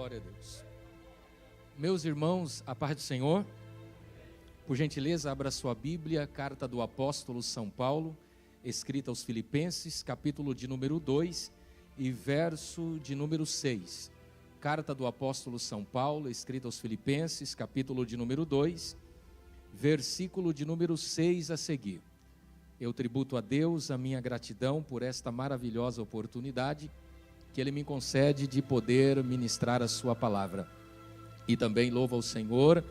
Glória a Deus. Meus irmãos, a paz do Senhor. Por gentileza, abra sua Bíblia, carta do apóstolo São Paulo, escrita aos Filipenses, capítulo de número 2 e verso de número 6. Carta do apóstolo São Paulo, escrita aos Filipenses, capítulo de número 2, versículo de número 6 a seguir. Eu tributo a Deus a minha gratidão por esta maravilhosa oportunidade que Ele me concede de poder ministrar a sua palavra. E também louvo ao Senhor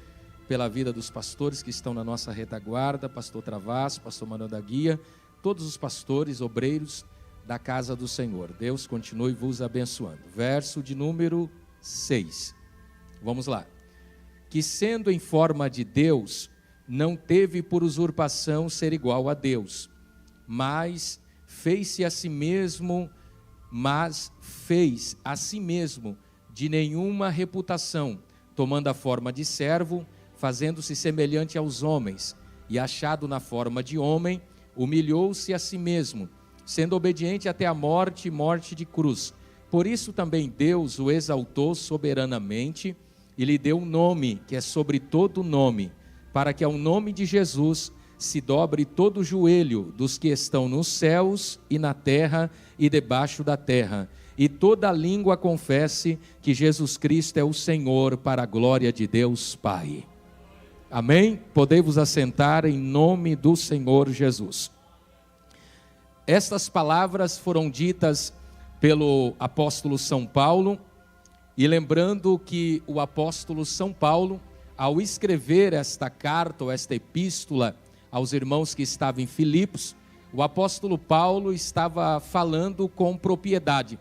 pela vida dos pastores que estão na nossa retaguarda, pastor Travasso, pastor Manuel da Guia, todos os pastores, obreiros da casa do Senhor. Deus continue vos abençoando. Verso de número 6. Vamos lá. Que sendo em forma de Deus, não teve por usurpação ser igual a Deus, mas fez a si mesmo de nenhuma reputação, tomando a forma de servo, fazendo-se semelhante aos homens, e achado na forma de homem, humilhou-se a si mesmo, sendo obediente até a morte, morte de cruz. Por isso também Deus o exaltou soberanamente, e lhe deu um nome, que é sobre todo nome, para que ao nome de Jesus se dobre todo o joelho dos que estão nos céus e na terra e debaixo da terra, e toda língua confesse que Jesus Cristo é o Senhor, para a glória de Deus Pai. Amém? Podei-vos assentar em nome do Senhor Jesus. Estas palavras foram ditas pelo apóstolo São Paulo, e lembrando que o apóstolo São Paulo, ao escrever esta carta ou esta epístola aos irmãos que estavam em Filipos, o apóstolo Paulo estava falando com propriedade,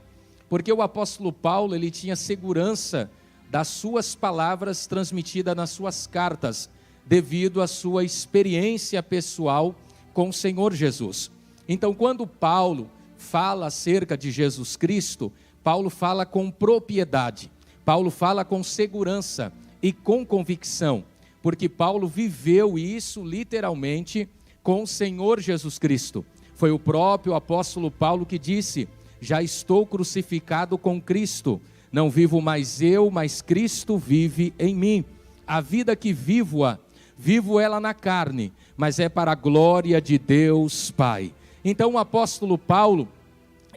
porque o apóstolo Paulo ele tinha segurança das suas palavras transmitidas nas suas cartas, devido à sua experiência pessoal com o Senhor Jesus. Então, quando Paulo fala acerca de Jesus Cristo, Paulo fala com propriedade, Paulo fala com segurança e com convicção, porque Paulo viveu isso literalmente com o Senhor Jesus Cristo. Foi o próprio apóstolo Paulo que disse: já estou crucificado com Cristo, não vivo mais eu, mas Cristo vive em mim. A vida que vivo ela na carne, mas é para a glória de Deus Pai. Então o apóstolo Paulo,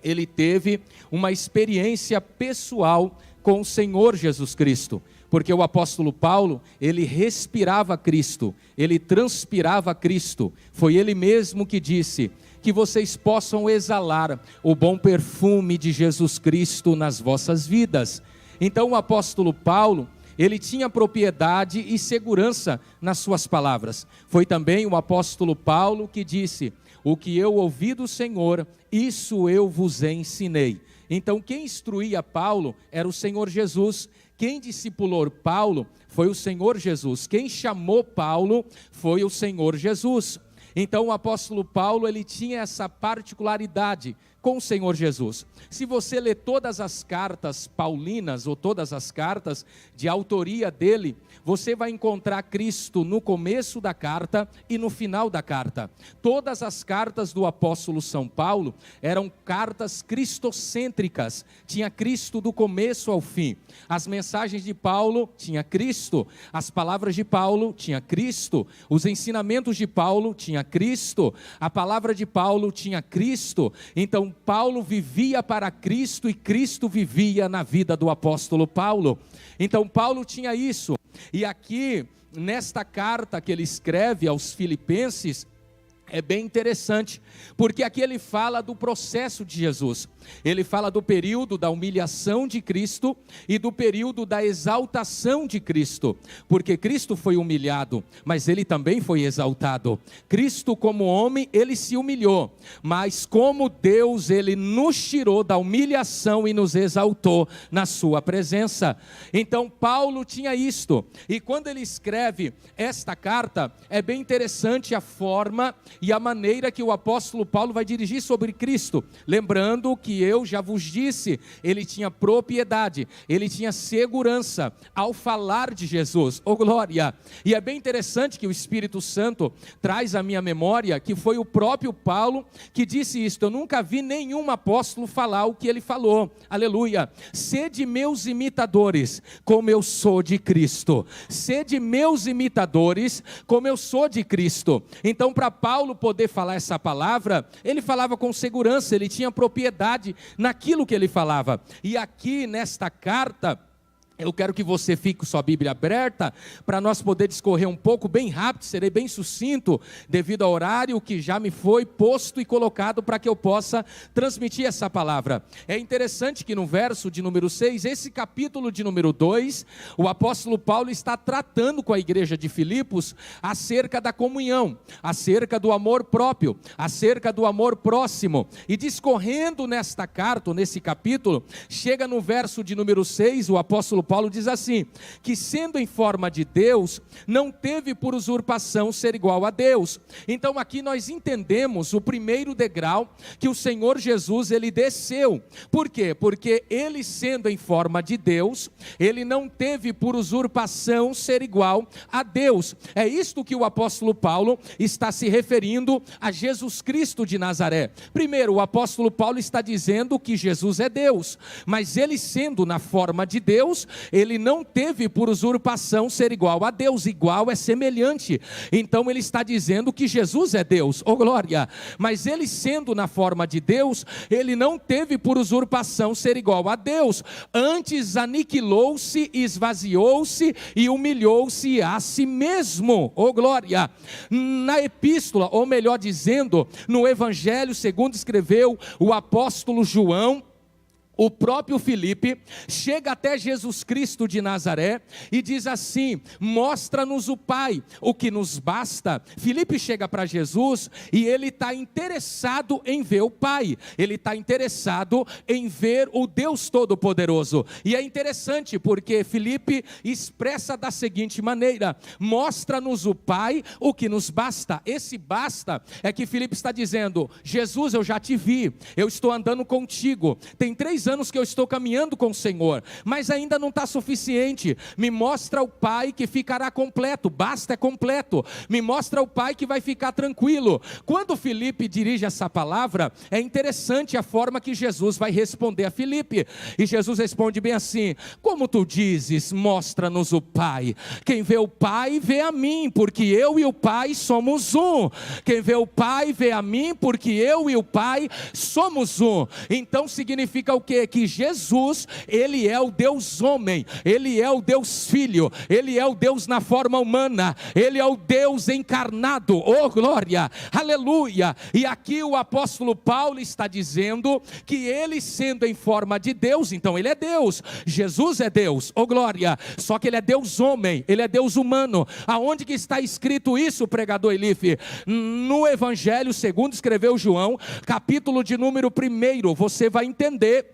ele teve uma experiência pessoal com o Senhor Jesus Cristo, porque o apóstolo Paulo, ele respirava Cristo, ele transpirava Cristo. Foi ele mesmo que disse: que vocês possam exalar o bom perfume de Jesus Cristo nas vossas vidas. Então o apóstolo Paulo, ele tinha propriedade e segurança nas suas palavras. Foi também o apóstolo Paulo que disse: o que eu ouvi do Senhor, isso eu vos ensinei. Então quem instruía Paulo era o Senhor Jesus. Quem discipulou Paulo foi o Senhor Jesus. Quem chamou Paulo foi o Senhor Jesus. Então o apóstolo Paulo, ele tinha essa particularidade com o Senhor Jesus. Se você ler todas as cartas paulinas, ou todas as cartas de autoria dele, você vai encontrar Cristo no começo da carta e no final da carta. Todas as cartas do apóstolo São Paulo eram cartas cristocêntricas, tinha Cristo do começo ao fim. As mensagens de Paulo tinha Cristo, as palavras de Paulo tinha Cristo, os ensinamentos de Paulo tinha Cristo, a palavra de Paulo tinha Cristo. Então Paulo vivia para Cristo e Cristo vivia na vida do apóstolo Paulo. Então Paulo tinha isso. E aqui, nesta carta que ele escreve aos Filipenses, é bem interessante, porque aqui ele fala do processo de Jesus. Ele fala do período da humilhação de Cristo e do período da exaltação de Cristo, porque Cristo foi humilhado, mas ele também foi exaltado. Cristo como homem, ele se humilhou, mas como Deus, ele nos tirou da humilhação e nos exaltou na sua presença. Então Paulo tinha isto, e quando ele escreve esta carta, é bem interessante a forma e a maneira que o apóstolo Paulo vai dirigir sobre Cristo. Lembrando que eu já vos disse, ele tinha propriedade, ele tinha segurança ao falar de Jesus. Oh glória! E é bem interessante que o Espírito Santo traz à minha memória que foi o próprio Paulo que disse isto. Eu nunca vi nenhum apóstolo falar o que ele falou. Aleluia! Sede meus imitadores, como eu sou de Cristo. Sede meus imitadores, como eu sou de Cristo. Então, para Paulo poder falar essa palavra, ele falava com segurança, ele tinha propriedade naquilo que ele falava. E aqui nesta carta, eu quero que você fique com sua Bíblia aberta, para nós poder discorrer um pouco, bem rápido, serei bem sucinto, devido ao horário que já me foi posto e colocado para que eu possa transmitir essa palavra. É interessante que no verso de número 6, esse capítulo de número 2, o apóstolo Paulo está tratando com a igreja de Filipos acerca da comunhão, acerca do amor próprio, acerca do amor próximo, e discorrendo nesta carta, nesse capítulo, chega no verso de número 6, o apóstolo Paulo diz assim, que sendo em forma de Deus, não teve por usurpação ser igual a Deus. Então aqui nós entendemos o primeiro degrau que o Senhor Jesus, ele desceu. Por quê? Porque ele sendo em forma de Deus, ele não teve por usurpação ser igual a Deus. É isto que o apóstolo Paulo está se referindo a Jesus Cristo de Nazaré. Primeiro, o apóstolo Paulo está dizendo que Jesus é Deus, mas ele sendo na forma de Deus, ele não teve por usurpação ser igual a Deus. Igual é semelhante. Então ele está dizendo que Jesus é Deus, oh glória, mas ele sendo na forma de Deus, ele não teve por usurpação ser igual a Deus, antes aniquilou-se, esvaziou-se e humilhou-se a si mesmo, oh glória. Na epístola, ou melhor dizendo, no evangelho segundo escreveu o apóstolo João, o próprio Filipe chega até Jesus Cristo de Nazaré e diz assim, mostra-nos o Pai, o que nos basta. Filipe chega para Jesus e ele está interessado em ver o Pai, ele está interessado em ver o Deus Todo-Poderoso. E é interessante porque Filipe expressa da seguinte maneira, mostra-nos o Pai, o que nos basta. Esse basta é que Filipe está dizendo, Jesus, eu já te vi, eu estou andando contigo, tem 3 anos que eu estou caminhando com o Senhor, mas ainda não está suficiente. Me mostra o Pai que ficará completo, basta é completo. Me mostra o Pai que vai ficar tranquilo. Quando Filipe dirige essa palavra, é interessante a forma que Jesus vai responder a Filipe. E Jesus responde bem assim, como tu dizes, mostra-nos o Pai. Quem vê o Pai, vê a mim, porque eu e o Pai somos um. Quem vê o Pai, vê a mim, porque eu e o Pai somos um. Então significa o quê? Que Jesus, ele é o Deus homem, ele é o Deus filho, ele é o Deus na forma humana, ele é o Deus encarnado, oh glória, aleluia. E aqui o apóstolo Paulo está dizendo que ele sendo em forma de Deus, então ele é Deus, Jesus é Deus, oh glória, só que ele é Deus homem, ele é Deus humano. Aonde que está escrito isso, pregador Elife? No evangelho segundo escreveu João, capítulo de número 1, você vai entender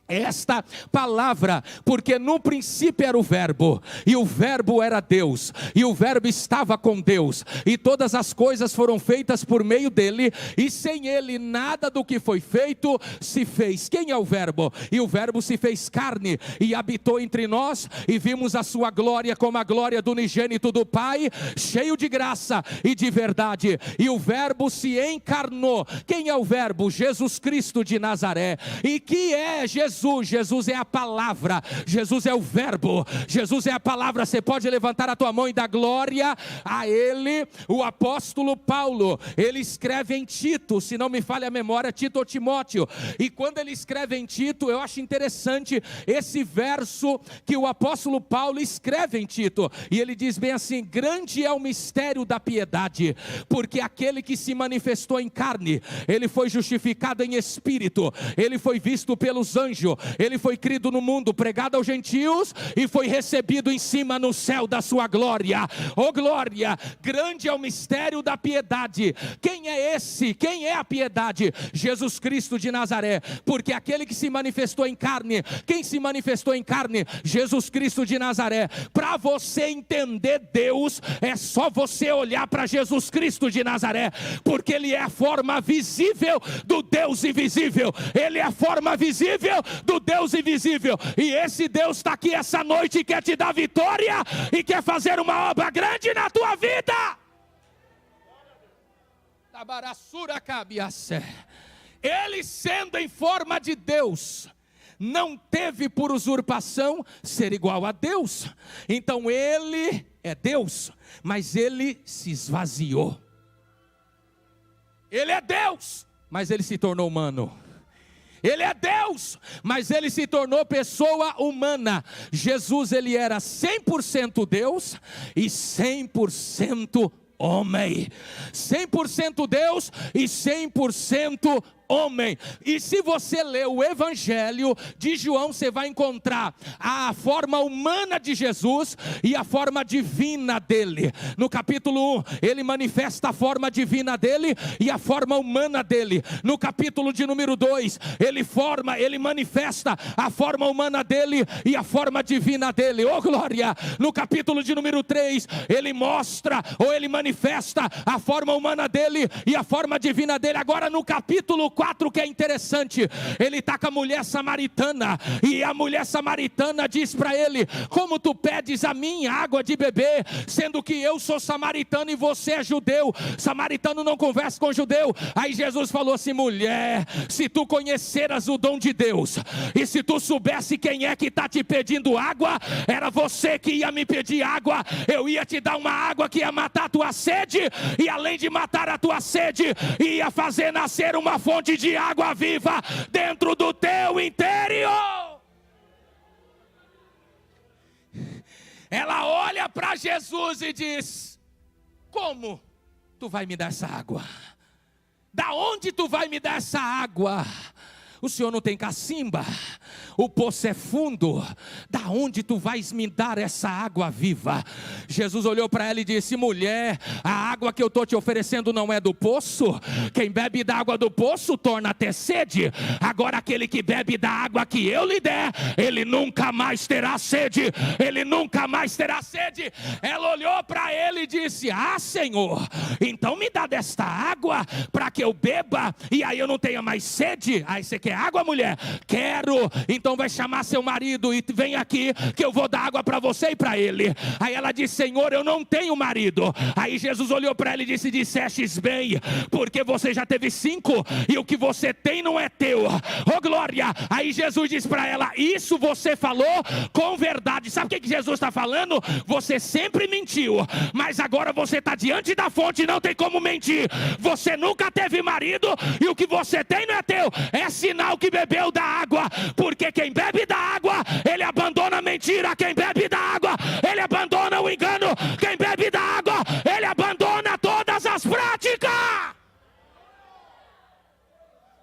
esta palavra, porque no princípio era o verbo, e o verbo era Deus, e o verbo estava com Deus, e todas as coisas foram feitas por meio dele, e sem ele nada do que foi feito se fez. Quem é o verbo? E o verbo se fez carne, e habitou entre nós, e vimos a sua glória como a glória do unigênito do Pai, cheio de graça e de verdade, e o verbo se encarnou. Quem é o verbo? Jesus Cristo de Nazaré. E que é Jesus? Jesus é a palavra, Jesus é o verbo, Jesus é a palavra. Você pode levantar a tua mão e dar glória a ele. O apóstolo Paulo, ele escreve em Tito, se não me falha a memória, Tito ou Timóteo, e quando ele escreve em Tito, eu acho interessante esse verso que o apóstolo Paulo escreve em Tito, e ele diz bem assim, grande é o mistério da piedade, porque aquele que se manifestou em carne, ele foi justificado em espírito, ele foi visto pelos anjos, anjo, ele foi crido no mundo, pregado aos gentios e foi recebido em cima no céu da sua glória. Oh glória, grande é o mistério da piedade. Quem é esse? Quem é a piedade? Jesus Cristo de Nazaré, porque aquele que se manifestou em carne, quem se manifestou em carne? Jesus Cristo de Nazaré. Para você entender Deus, é só você olhar para Jesus Cristo de Nazaré, porque Ele é a forma visível do Deus invisível. Ele é a forma visível do Deus invisível, e esse Deus está aqui essa noite e quer te dar vitória, e quer fazer uma obra grande na tua vida. Ele, sendo em forma de Deus, não teve por usurpação ser igual a Deus. Então ele é Deus, mas ele se esvaziou. Ele é Deus, mas ele se tornou humano. Ele é Deus, mas ele se tornou pessoa humana. Jesus, ele era 100% Deus e 100% homem. 100% Deus e 100% homem. E se você ler o Evangelho de João, você vai encontrar a forma humana de Jesus e a forma divina dele. No capítulo 1, ele manifesta a forma divina dele e a forma humana dele. No capítulo de número 2, ele manifesta a forma humana dele e a forma divina dele. Oh glória! No capítulo de número 3, ele mostra, ou ele manifesta a forma humana dele e a forma divina dele. Agora no capítulo 4, que é interessante, ele está com a mulher samaritana, e a mulher samaritana diz para ele: como tu pedes a mim água de beber, sendo que eu sou samaritano e você é judeu? Samaritano não conversa com judeu. Aí Jesus falou assim: mulher, se tu conheceras o dom de Deus, e se tu soubesse quem é que está te pedindo água, era você que ia me pedir água, eu ia te dar uma água que ia matar a tua sede, e além de matar a tua sede, ia fazer nascer uma fonte de água viva dentro do teu interior. Ela olha para Jesus e diz: como tu vai me dar essa água? Da onde tu vai me dar essa água? O Senhor não tem cacimba, o poço é fundo, da onde tu vais me dar essa água viva? Jesus olhou para ela e disse: mulher, a água que eu estou te oferecendo não é do poço. Quem bebe da água do poço torna a ter sede. Agora aquele que bebe da água que eu lhe der, ele nunca mais terá sede. Ele nunca mais terá sede. Ela olhou para ele e disse: ah Senhor, então me dá desta água para que eu beba e aí eu não tenha mais sede. Aí você quer água, mulher? Quero. Então vai chamar seu marido e vem aqui que eu vou dar água para você e para ele. Aí ela disse: Senhor, eu não tenho marido. Aí Jesus olhou para ela e disse: dissestes bem, porque você já teve 5 e o que você tem não é teu. Oh glória! Aí Jesus disse para ela: isso você falou com verdade. Sabe o que Jesus está falando? Você sempre mentiu, mas agora você está diante da fonte e não tem como mentir. Você nunca teve marido e o que você tem não é teu. É sinal que bebeu da água, porque quem bebe da água, ele abandona a mentira. Quem bebe da água, ele abandona o engano. Quem bebe da água, ele abandona todas as práticas.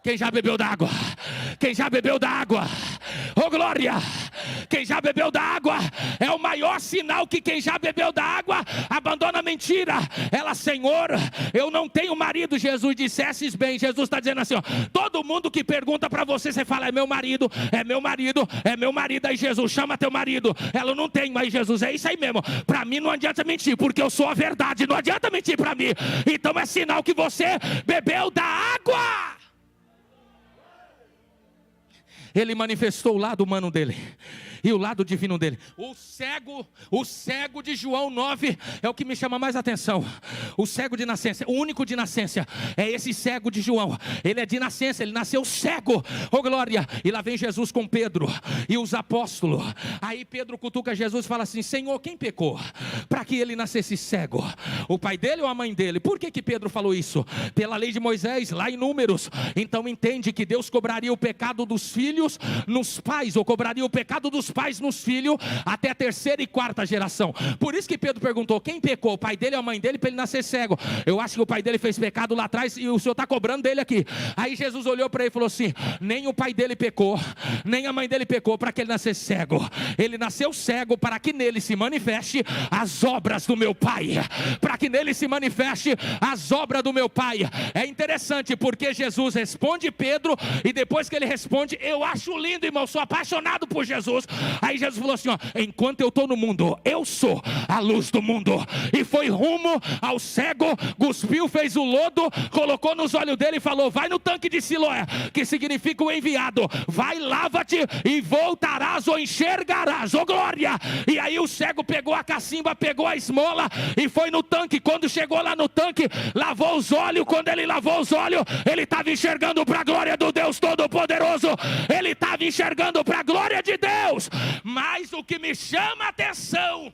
Quem já bebeu da água? Quem já bebeu da água? Oh glória! Quem já bebeu da água é o maior sinal que quem já bebeu da água abandona a mentira. Ela: Senhor, eu não tenho marido. Jesus: dissesses bem. Jesus está dizendo assim, ó, todo mundo que pergunta para você, você fala: é meu marido, é meu marido, é meu marido. Aí Jesus: chama teu marido. Ela: não tenho. Aí Jesus: é isso aí mesmo, para mim não adianta mentir, porque eu sou a verdade, não adianta mentir para mim. Então é sinal que você bebeu da água. Ele manifestou o lado humano dele e o lado divino dele. O cego de João 9 é o que me chama mais atenção. O cego de nascença, o único de nascença, é esse cego de João. Ele é de nascença, ele nasceu cego. Oh glória! E lá vem Jesus com Pedro e os apóstolos. Aí Pedro cutuca Jesus e fala assim: Senhor, quem pecou para que ele nascesse cego? O pai dele ou a mãe dele? Por que Pedro falou isso? Pela lei de Moisés, lá em Números. Então entende que Deus cobraria o pecado dos filhos nos pais, ou cobraria o pecado dos pais nos filhos, até a terceira e quarta geração. Por isso que Pedro perguntou, quem pecou? O pai dele ou a mãe dele, para ele nascer cego? Eu acho que o pai dele fez pecado lá atrás e o senhor está cobrando dele aqui. Aí Jesus olhou para ele e falou assim, nem o pai dele pecou, nem a mãe dele pecou para que ele nascesse cego. Ele nasceu cego para que nele se manifeste as obras do meu pai, para que nele se manifeste as obras do meu pai. É interessante porque Jesus responde Pedro, e depois que ele responde, eu acho lindo, irmão, sou apaixonado por Jesus. Aí Jesus falou assim, ó, enquanto eu estou no mundo, eu sou a luz do mundo. E foi rumo ao cego, cuspiu, fez o lodo, colocou nos olhos dele e falou, vai no tanque de Siloé, que significa o enviado, vai, lava-te e voltarás ou enxergarás, oh glória. E aí o cego pegou a cacimba, pegou a esmola e foi no tanque. Quando chegou lá no tanque, lavou os olhos. Quando ele lavou os olhos, ele estava enxergando para a glória do Deus Todo-Poderoso. Ele estava enxergando para a glória de Deus. Mas o que me chama a atenção,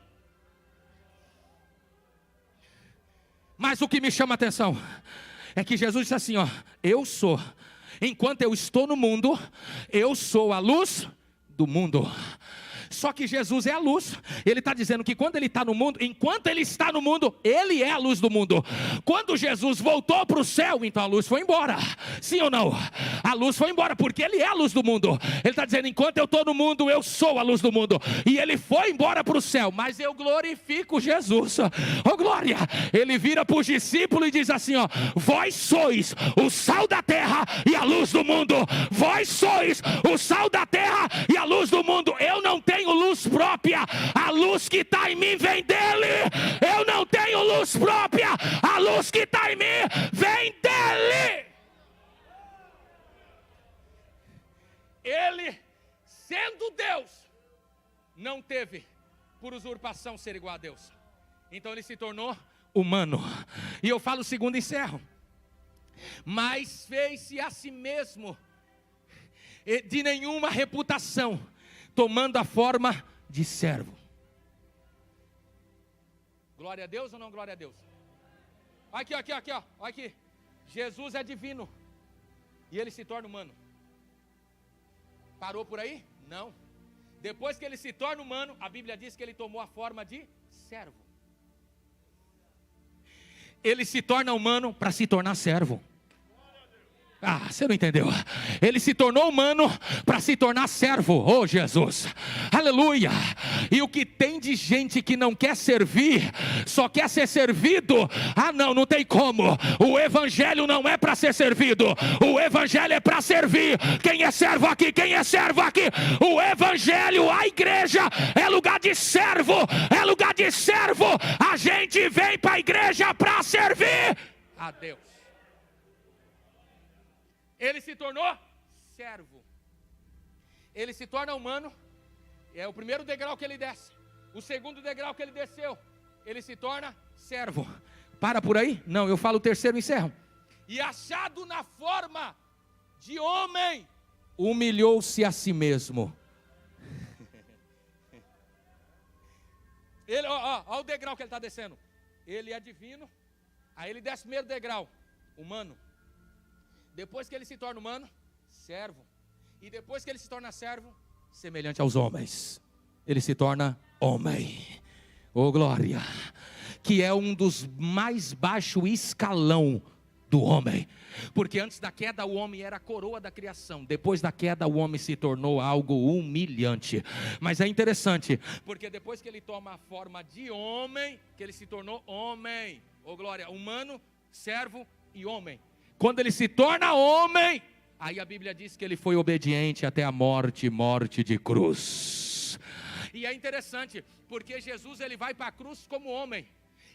é que Jesus disse assim, ó, eu sou, enquanto eu estou no mundo, eu sou a luz do mundo. Só que Jesus é a luz. Ele está dizendo que quando ele está no mundo, enquanto ele está no mundo, ele é a luz do mundo. Quando Jesus voltou para o céu, então a luz foi embora. Sim ou não? A luz foi embora, porque ele é a luz do mundo. Ele está dizendo, enquanto eu estou no mundo, eu sou a luz do mundo. E ele foi embora para o céu, mas eu glorifico Jesus. Oh glória! Ele vira para os discípulos e diz assim, ó, vós sois o sal da terra e a luz do mundo. Vós sois o sal da terra e a luz do mundo. Eu não tenho luz própria, a luz que está em mim vem dele. Eu não tenho luz própria, a luz que está em mim vem dele. Ele, sendo Deus, não teve por usurpação ser igual a Deus. Então ele se tornou humano. E eu falo segundo e encerro. Mas fez-se a si mesmo de nenhuma reputação, tomando a forma de servo. Glória a Deus ou não glória a Deus? Aqui, ó. Olha aqui. Jesus é divino e ele se torna humano. Parou por aí? Não. Depois que ele se torna humano, a Bíblia diz que ele tomou a forma de servo. Ele se torna humano para se tornar servo. Ah, você não entendeu? Ele se tornou humano para se tornar servo. Oh Jesus, aleluia. E o que tem de gente que não quer servir, só quer ser servido. Ah não, não tem como. O evangelho não é para ser servido, o evangelho é para servir. Quem é servo aqui? Quem é servo aqui? O evangelho, a igreja é lugar de servo. É lugar de servo. A gente vem para a igreja para servir a Deus. Ele se tornou servo. Ele se torna humano. É o primeiro degrau que ele desce. O segundo degrau que ele desceu, ele se torna servo. Para por aí? Não, eu falo o terceiro e encerro. E achado na forma de homem, humilhou-se a si mesmo. Ele, ó o degrau que ele está descendo. Ele é divino. Aí ele desce o primeiro degrau, humano. Depois que ele se torna humano, servo. E depois que ele se torna servo, semelhante aos homens, ele se torna homem. Oh glória! Que é um dos mais baixos escalão do homem. Porque antes da queda o homem era a coroa da criação. Depois da queda o homem se tornou algo humilhante. Mas é interessante, porque depois que ele toma a forma de homem, que ele se tornou homem. Oh glória! Humano, servo e homem. Quando ele se torna homem, aí a Bíblia diz que ele foi obediente até a morte de cruz. E é interessante, porque Jesus ele vai para a cruz como homem.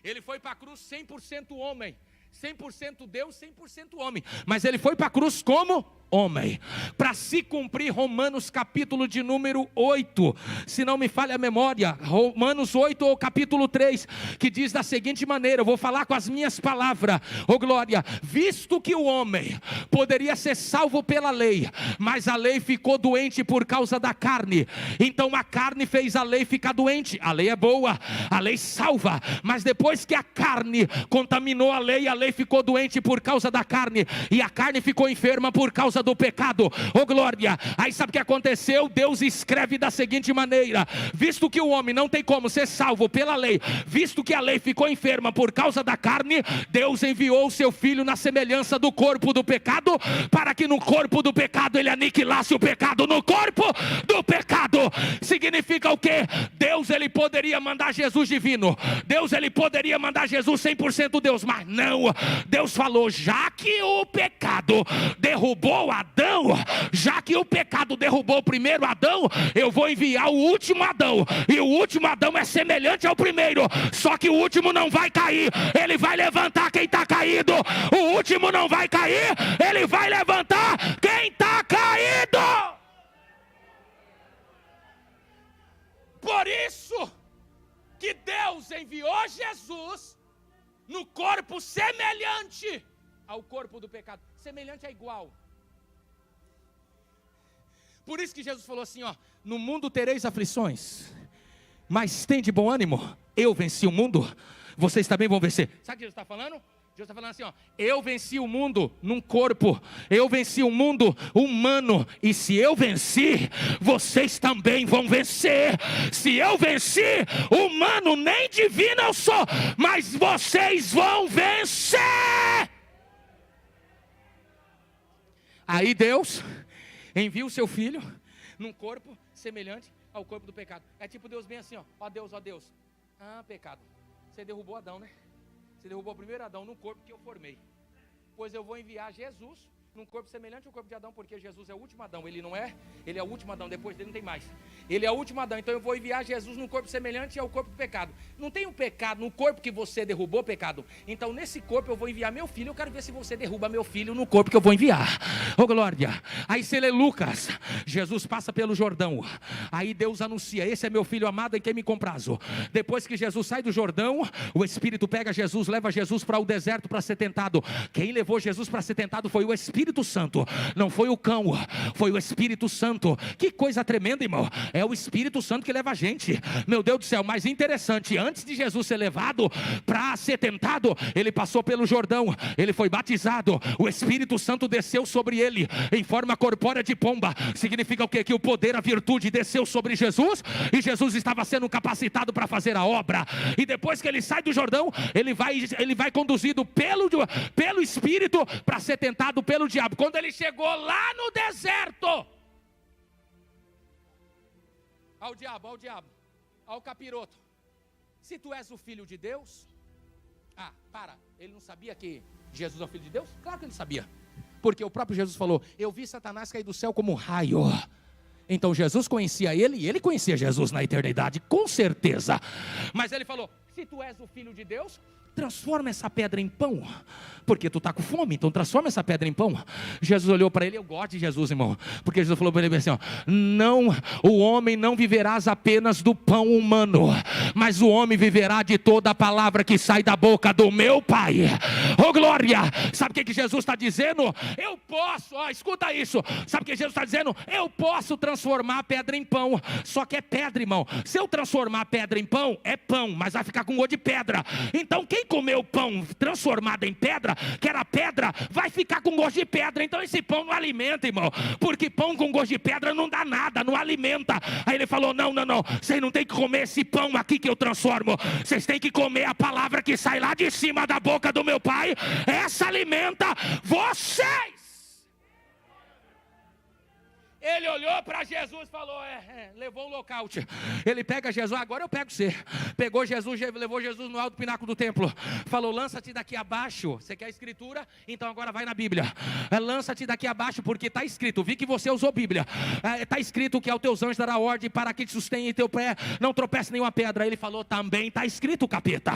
Ele foi para a cruz 100% homem. 100% Deus, 100% homem. Mas ele foi para a cruz como homem, para se cumprir Romanos capítulo de número 8, se não me falha a memória, Romanos 8 ou capítulo 3, que diz da seguinte maneira, eu vou falar com as minhas palavras, oh glória, visto que o homem poderia ser salvo pela lei, mas a lei ficou doente por causa da carne, então a carne fez a lei ficar doente. A lei é boa, a lei salva, mas depois que a carne contaminou a lei ficou doente por causa da carne, e a carne ficou enferma por causa do pecado. Oh glória! Aí sabe o que aconteceu? Deus escreve da seguinte maneira: visto que o homem não tem como ser salvo pela lei, visto que a lei ficou enferma por causa da carne, Deus enviou o seu filho na semelhança do corpo do pecado, para que no corpo do pecado ele aniquilasse o pecado no corpo do pecado. Significa o quê? Deus ele poderia mandar Jesus divino, Deus ele poderia mandar Jesus 100% Deus, mas não. Deus falou: já que o pecado derrubou Adão, já que o pecado derrubou o primeiro Adão, eu vou enviar o último Adão, e o último Adão é semelhante ao primeiro, só que o último não vai cair, ele vai levantar quem está caído. O último não vai cair, ele vai levantar quem está caído. Por isso que Deus enviou Jesus no corpo semelhante ao corpo do pecado. Semelhante é igual. Por isso que Jesus falou assim, ó: no mundo tereis aflições, mas tem de bom ânimo, eu venci o mundo, vocês também vão vencer. Sabe o que Jesus está falando? Jesus está falando assim, ó: eu venci o mundo num corpo, eu venci o mundo humano, e se eu venci, vocês também vão vencer. Se eu venci, humano nem divino eu sou, mas vocês vão vencer. Aí Deus envia o seu filho num corpo semelhante ao corpo do pecado. É tipo Deus bem assim, ó Deus, pecado, você derrubou Adão, né? Você derrubou o primeiro Adão num corpo que eu formei. Pois eu vou enviar Jesus num corpo semelhante ao corpo de Adão, porque Jesus é o último Adão. Ele não é, ele é o último Adão, depois dele não tem mais. Ele é o último Adão, então eu vou enviar Jesus num corpo semelhante ao corpo do pecado. Não tem um pecado no corpo que você derrubou, pecado. Então nesse corpo eu vou enviar meu filho. Eu quero ver se você derruba meu filho no corpo que eu vou enviar. Oh glória! Aí você lê Lucas, Jesus passa pelo Jordão. Aí Deus anuncia: esse é meu filho amado em quem me comprazo. Depois que Jesus sai do Jordão, o Espírito pega Jesus, leva Jesus para o deserto para ser tentado. Quem levou Jesus para ser tentado foi o Espírito Santo, não foi o cão, foi o Espírito Santo. Que coisa tremenda, irmão. É o Espírito Santo que leva a gente. Meu Deus do céu, mais interessante, antes de Jesus ser levado para ser tentado, ele passou pelo Jordão, ele foi batizado, o Espírito Santo desceu sobre ele em forma corpórea de pomba. Significa o quê? Que o poder, a virtude desceu sobre Jesus, e Jesus estava sendo capacitado para fazer a obra. E depois que ele sai do Jordão, ele vai conduzido pelo Espírito para ser tentado pelo diabo. Quando ele chegou lá no deserto, ao diabo, ao capiroto: se tu és o filho de Deus. Ele não sabia que Jesus é o filho de Deus? Claro que ele sabia, porque o próprio Jesus falou: eu vi Satanás cair do céu como um raio. Então Jesus conhecia ele, e ele conhecia Jesus na eternidade, com certeza. Mas ele falou: se tu és o filho de Deus, transforma essa pedra em pão, porque tu está com fome, então transforma essa pedra em pão. Jesus olhou para ele, eu gosto de Jesus, irmão, porque Jesus falou para ele assim, ó: não, o homem não viverá apenas do pão humano, mas o homem viverá de toda a palavra que sai da boca do meu Pai. Oh glória! Sabe o que Jesus está dizendo? Eu posso, escuta isso, sabe o que Jesus está dizendo? Eu posso transformar a pedra em pão, só que é pedra, irmão. Se eu transformar a pedra em pão, é pão, mas vai ficar com gosto de pedra. Então quem comeu pão transformado em pedra, que era pedra, vai ficar com gosto de pedra. Então esse pão não alimenta, irmão, porque pão com gosto de pedra não dá nada, não alimenta. Aí ele falou: não, vocês não tem que comer esse pão aqui que eu transformo, vocês têm que comer a palavra que sai lá de cima da boca do meu Pai, essa alimenta vocês. Ele olhou para Jesus e falou, levou um lockout. Ele pega Jesus, agora eu pego você. Pegou Jesus, levou Jesus no alto pináculo do templo. Falou, lança-te daqui abaixo. Você quer a escritura? Então agora vai na Bíblia. Lança-te daqui abaixo, porque está escrito. Vi que você usou Bíblia. Está escrito que aos teus anjos dará ordem para que te sustenha em teu pé, não tropece nenhuma pedra. Ele falou, também está escrito, capeta.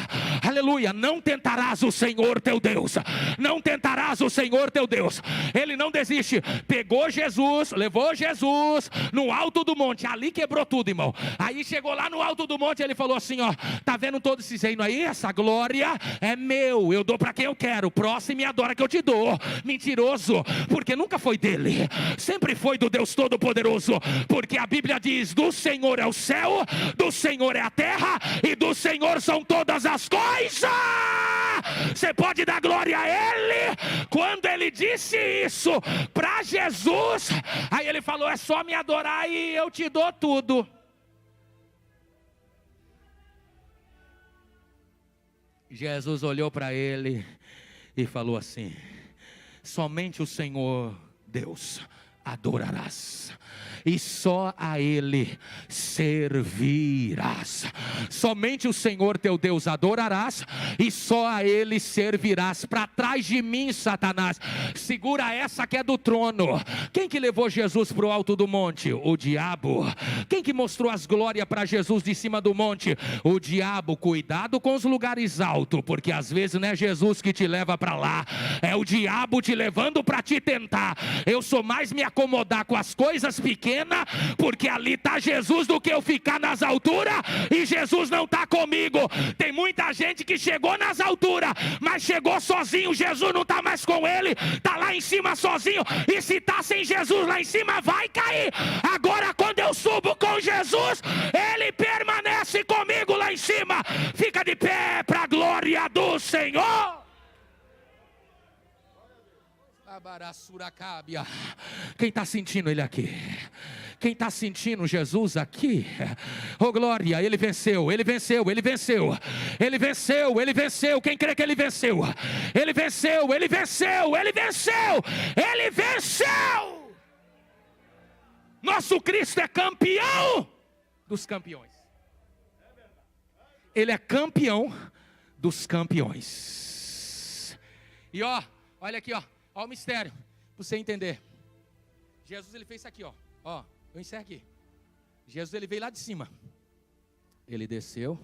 Aleluia, não tentarás o Senhor teu Deus. Não tentarás o Senhor teu Deus. Ele não desiste. Pegou Jesus, levou Jesus no alto do monte. Ali quebrou tudo, irmão. Aí chegou lá no alto do monte, ele falou assim, ó, tá vendo todo esse reino aí? Essa glória é meu, eu dou para quem eu quero. Próximo me adora que eu te dou. Mentiroso, porque nunca foi dele, sempre foi do Deus Todo-Poderoso, porque a Bíblia diz, do Senhor é o céu, do Senhor é a terra, e do Senhor são todas as coisas. Você pode dar glória a Ele? Quando ele disse isso para Jesus, aí ele falou, é só me adorar e eu te dou tudo. Jesus olhou para ele e falou assim, somente o Senhor Deus adorarás, e só a Ele servirás. Somente o Senhor teu Deus adorarás, e só a Ele servirás. Para trás de mim, Satanás, segura essa que é do trono. Quem que levou Jesus para o alto do monte? O diabo. Quem que mostrou as glórias para Jesus de cima do monte? O diabo. Cuidado com os lugares altos, porque às vezes não é Jesus que te leva para lá, é o diabo te levando para te tentar. Eu sou mais me acomodar com as coisas pequenas, porque ali está Jesus, do que eu ficar nas alturas e Jesus não está comigo. Tem muita gente que chegou nas alturas, mas chegou sozinho. Jesus não está mais com ele, está lá em cima sozinho, e se está sem Jesus lá em cima vai cair. Agora quando eu subo com Jesus, ele permanece comigo lá em cima. Fica de pé para a glória do Senhor. Quem está sentindo ele aqui? Quem está sentindo Jesus aqui? Oh glória, ele venceu, ele venceu, ele venceu, ele venceu, ele venceu. Quem crê que ele venceu? Ele venceu, ele venceu, ele venceu, ele venceu. Nosso Cristo é campeão dos campeões. Ele é campeão dos campeões. E ó, olha aqui, ó. Olha o mistério, para você entender. Jesus, ele fez isso aqui, ó. Ó, eu encerro aqui. Jesus, ele veio lá de cima. Ele desceu.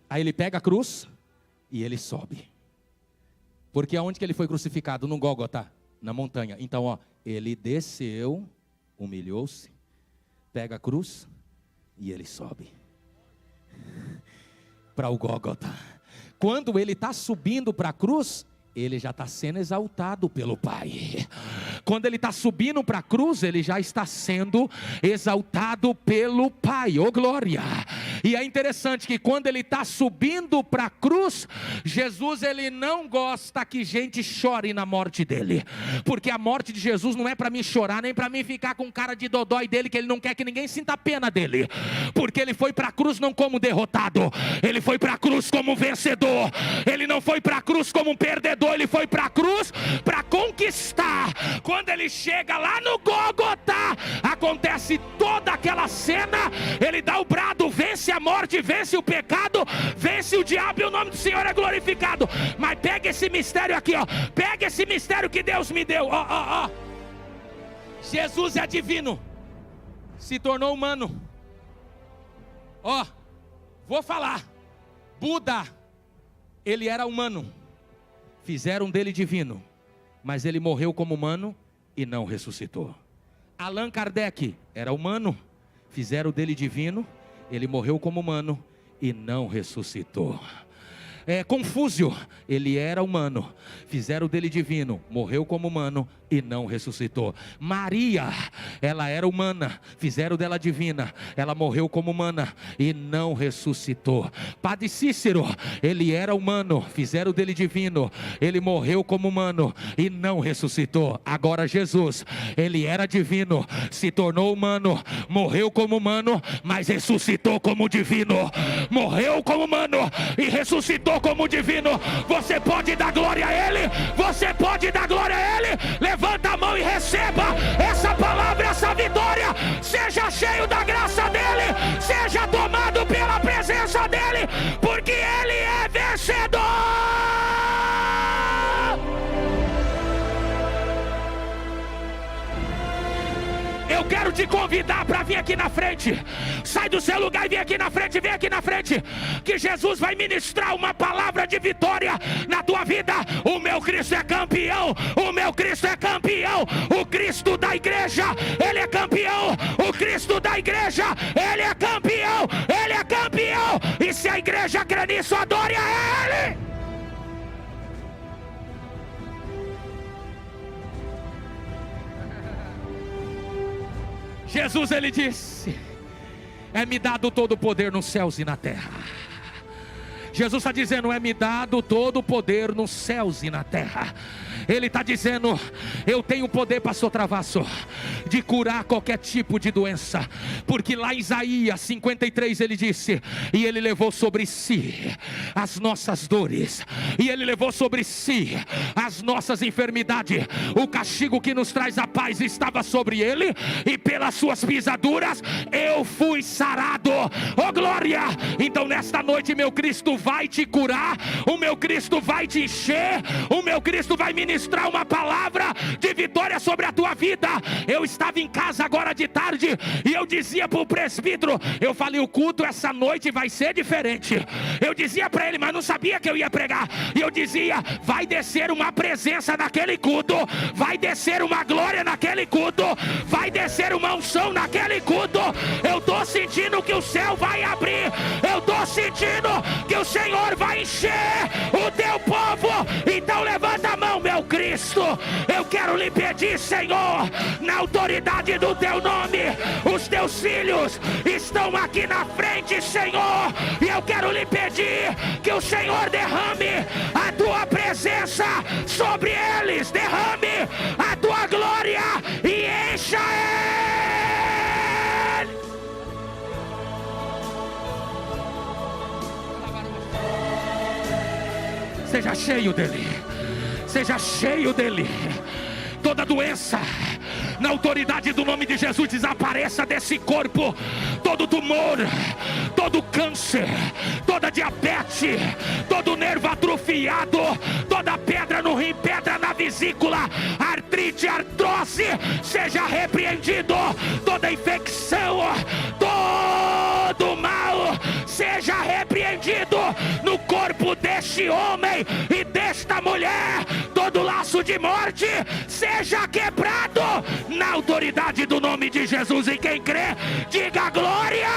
Aí ele pega a cruz e ele sobe. Porque aonde que ele foi crucificado? No Gólgota, na montanha. Então, ó, ele desceu, humilhou-se, pega a cruz e ele sobe para o Gólgota. Quando ele está subindo para a cruz, ele já está sendo exaltado pelo Pai. Quando ele está subindo para a cruz, ele já está sendo exaltado pelo Pai. Oh glória! E é interessante que quando ele está subindo para a cruz, Jesus, ele não gosta que gente chore na morte dele, porque a morte de Jesus não é para mim chorar, nem para mim ficar com cara de dodói dele, que ele não quer que ninguém sinta pena dele, porque ele foi para a cruz não como derrotado, ele foi para a cruz como vencedor. Ele não foi para a cruz como um perdedor, ele foi para a cruz para conquistar. Quando ele chega lá no Gólgota, acontece toda aquela cena, ele dá o brado, vence a morte, vence o pecado, vence o diabo, e o nome do Senhor é glorificado. Mas pega esse mistério aqui, ó. Pega esse mistério que Deus me deu, ó. Jesus é divino, se tornou humano. Ó, vou falar. Buda, ele era humano, fizeram dele divino, mas ele morreu como humano e não ressuscitou. Allan Kardec era humano, fizeram dele divino, ele morreu como humano e não ressuscitou. Confúcio, ele era humano, fizeram dele divino, morreu como humano e não ressuscitou. Maria, ela era humana, fizeram dela divina, ela morreu como humana e não ressuscitou. Padre Cícero, ele era humano, fizeram dele divino, ele morreu como humano e não ressuscitou. Agora Jesus, ele era divino, se tornou humano, morreu como humano, mas ressuscitou como divino. Morreu como humano e ressuscitou como divino. Você pode dar glória a Ele? Você pode dar glória a Ele? Levanta a mão e receba essa palavra, essa vitória. Seja cheio da graça dEle, seja tomado pela presença dEle, porque Ele é vencedor. Eu quero te convidar para vir aqui na frente. Sai do seu lugar e vem aqui na frente, vem aqui na frente, que Jesus vai ministrar uma palavra de vitória na tua vida. O meu Cristo é campeão, o meu Cristo é campeão. O Cristo da igreja, Ele é campeão. O Cristo da igreja, Ele é campeão, Ele é campeão. E se a igreja crê nisso, adore a Ele. Jesus, Ele disse: é-me dado todo o poder nos céus e na terra. Jesus está dizendo: é-me dado todo o poder nos céus e na terra. Ele está dizendo: eu tenho poder, pastor Travasso, de curar qualquer tipo de doença. Porque lá em Isaías 53 ele disse: e Ele levou sobre si as nossas dores, e Ele levou sobre si as nossas enfermidades. O castigo que nos traz a paz estava sobre Ele, e pelas suas pisaduras eu fui sarado. Oh glória! Então nesta noite meu Cristo vai te curar, o meu Cristo vai te encher, o meu Cristo vai ministrar uma palavra de vitória sobre a tua vida. Eu estava em casa agora de tarde e eu dizia para o presbítero, eu falei: o culto essa noite vai ser diferente. Eu dizia para ele, mas não sabia que eu ia pregar. E eu dizia: vai descer uma presença naquele culto, vai descer uma glória naquele culto, vai descer uma unção naquele culto. Eu estou sentindo que o céu vai abrir, eu estou sentindo que o Senhor vai encher o teu povo. Então levanta a mão, meu Cristo. Eu quero lhe pedir, Senhor, na autoridade do teu nome, os teus filhos estão aqui na frente, Senhor, e eu quero lhe pedir que o Senhor derrame a tua presença sobre eles, derrame a tua glória e encha ele. Seja cheio dele, seja cheio dele. Toda doença, na autoridade do nome de Jesus, desapareça desse corpo. Todo tumor, todo câncer, toda diabetes, todo nervo atrofiado, toda pedra no rim, pedra na vesícula, artrite, artrose, seja repreendido. Toda infecção, todo mal, seja repreendido no corpo deste homem e desta mulher. Todo laço de morte seja quebrado na autoridade do nome de Jesus. E quem crê, diga glória.